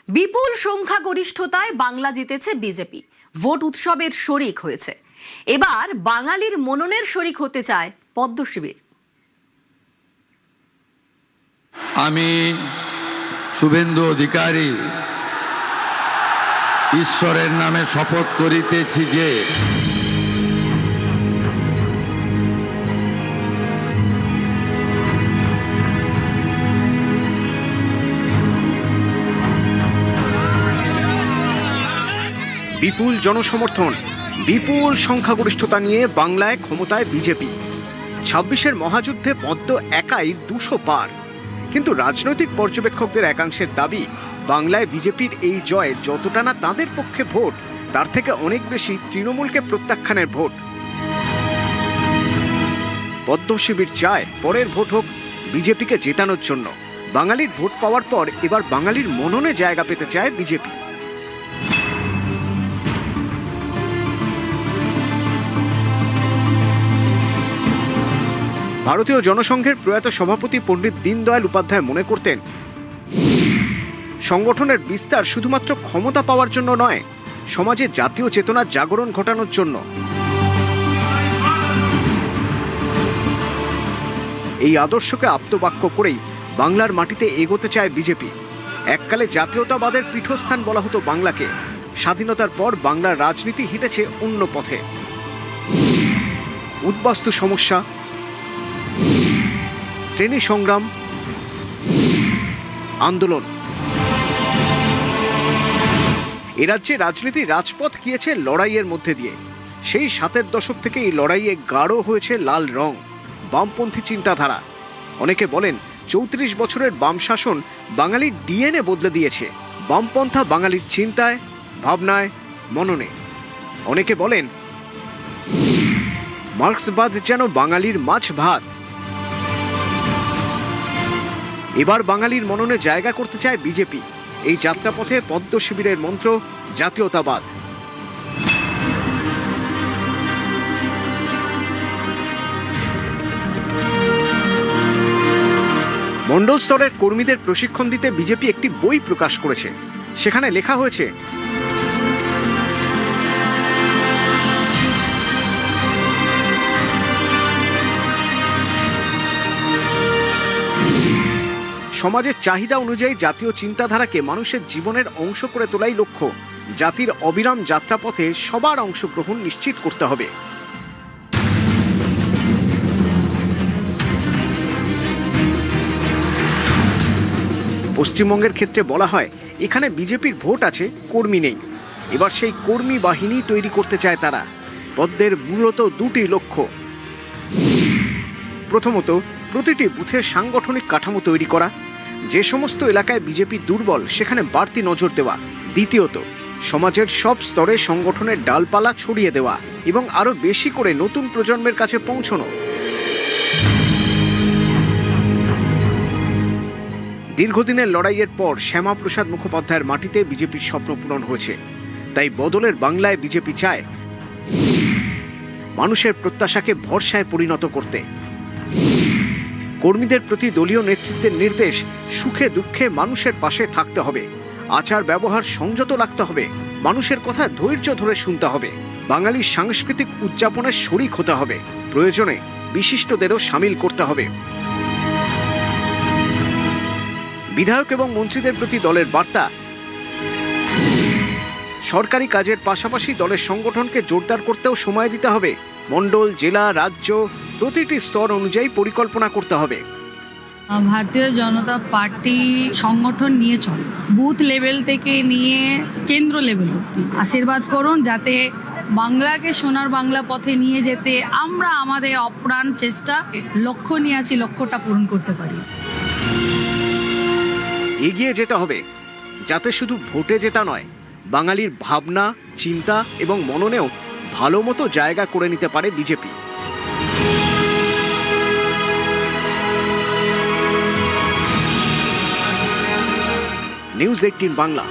বিপুল সংখ্যাগরিষ্ঠতায় বাংলা জিতেছে BJP. Vote উৎসবের শরিক হয়েছে। এবার বাঙালির মননের শরিক হতে চায় পদ্ম শিবির। আমি শুভেন্দু অধিকারী ঈশ্বরের নামে শপথ করিতেছি যে বিপুল জনসমর্থন, বিপুল সংখ্যাগরিষ্ঠতা নিয়ে বাংলায় ক্ষমতায় বিজেপি। ২৬-এর মহাযুদ্ধে পদ্ম একাই ২০০ পার। কিন্তু রাজনৈতিক পর্যবেক্ষকদের একাংশের দাবি, বাংলায় বিজেপির এই জয় যতটা না তাঁদের পক্ষে ভোট, তার থেকে অনেক বেশি তৃণমূলকে প্রত্যাখ্যানের ভোট। পদ্ম শিবির চায় পরের ভোট হোক বিজেপিকে জেতানোর জন্য। বাঙালির ভোট পাওয়ার পর এবার বাঙালির মননে জায়গা পেতে চায় বিজেপি। ভারতীয় জনসংঘের প্রয়াত সভাপতি পণ্ডিত দীনদয়াল উপাধ্যায় মনে করতেন, সংগঠনের বিস্তার শুধুমাত্র ক্ষমতা পাওয়ার জন্য নয়, সমাজে জাতীয় চেতনার জাগরণ ঘটানোর জন্য। এই আদর্শকে আপ্তবাক্য করেই বাংলার মাটিতে এগোতে চায় বিজেপি। এককালে জাতীয়তাবাদের পীঠস্থান বলা হতো বাংলাকে। স্বাধীনতার পর বাংলার রাজনীতি হেঁটেছে অন্য পথে। উদ্বাস্তু সমস্যা, শ্রেণী সংগ্রাম, আন্দোলন। এ রাজ্যে রাজনীতি রাজপথ গিয়েছে লড়াইয়ের মধ্যে দিয়ে। সেই ৭-এর দশক থেকে এই লড়াইয়ে গাঢ় হয়েছে লাল রং, বামপন্থী চিন্তাধারা। অনেকে বলেন ৩৪ বছরের বাম শাসন বাঙালির ডিএনএ বদলে দিয়েছে। বামপন্থা বাঙালির চিন্তায়, ভাবনায়, মননে। অনেকে বলেন মার্ক্সবাদ যেন বাঙালির মাছ ভাত। এবার বাঙালির মননে জায়গা করতে চায় বিজেপি। এই যাত্রাপথে পদ্ম শিবিরের মন্ত্র জাতীয়তাবাদ। মণ্ডল স্তরের কর্মীদের প্রশিক্ষণ দিতে বিজেপি একটি বই প্রকাশ করেছে। সেখানে লেখা হয়েছে, সমাজের চাহিদা অনুযায়ী জাতীয় চিন্তাধারাকে মানুষের জীবনের অংশ করে তোলাই লক্ষ্য। জাতির অবিরাম যাত্রাপথে সবার অংশগ্রহণ নিশ্চিত করতে হবে। পশ্চিমবঙ্গের ক্ষেত্রে বলা হয়, এখানে বিজেপির ভোট আছে, কর্মী নেই। এবার সেই কর্মী বাহিনী তৈরি করতে চায় তারা। পদ্মের মূলত দুটি লক্ষ্য। প্রথমত, প্রতিটি বুথের সাংগঠনিক কাঠামো তৈরি করা। যে সমস্ত এলাকায় বিজেপি দুর্বল সেখানে বাড়তি নজর দেওয়া। দ্বিতীয়ত, সমাজের সব স্তরে সংগঠনের ডালপালা ছড়িয়ে দেওয়া এবং আরো বেশি করে নতুন প্রজন্মের কাছে পৌঁছানো। দীর্ঘদিনের লড়াইয়ের পর শ্যামাপ্রসাদ মুখোপাধ্যায়ের মাটিতে বিজেপির স্বপ্ন পূরণ হয়েছে। তাই বদলের বাংলায় বিজেপি চায় মানুষের প্রত্যাশাকে ভরসায় পরিণত করতে। কর্মীদের প্রতি দলীয় নেতৃত্বের নির্দেশ, সুখে দুঃখে মানুষের পাশে থাকতে হবে। আচার ব্যবহার সংযত রাখতে হবে। মানুষের কথা ধৈর্য ধরে শুনতে হবে। বাঙালির সাংস্কৃতিক উদযাপনের শরিক হতে হবে। প্রয়োজনে বিশিষ্টদেরও সামিল করতে হবে। বিধায়ক এবং মন্ত্রীদের প্রতি দলের বার্তা, সরকারি কাজের পাশাপাশি দলের সংগঠনকে জোরদার করতেও সময় দিতে হবে। মণ্ডল, জেলা, রাজ্য প্রতিটি স্তর অনুযায়ী পরিকল্পনা করতে হবে। ভারতীয় জনতা পার্টি সংগঠন নিয়ে চলে, বুথ লেভেল থেকে নিয়ে কেন্দ্র লেভেল অব্দি। আশীর্বাদ করুন যাতে বাংলাকে সোনার বাংলা পথে নিয়ে যেতে আমরা আমাদের অপ্রাণ চেষ্টা, লক্ষ্য নিয়ে আছি, লক্ষ্যটা পূরণ করতে পারি। এগিয়ে যেতে হবে যাতে শুধু ভোটে জেতা নয়, বাঙালির ভাবনা, চিন্তা এবং মননেও ভালো মতো জায়গা করে নিতে পারে বিজেপি। নিউজ 18 বাংলা।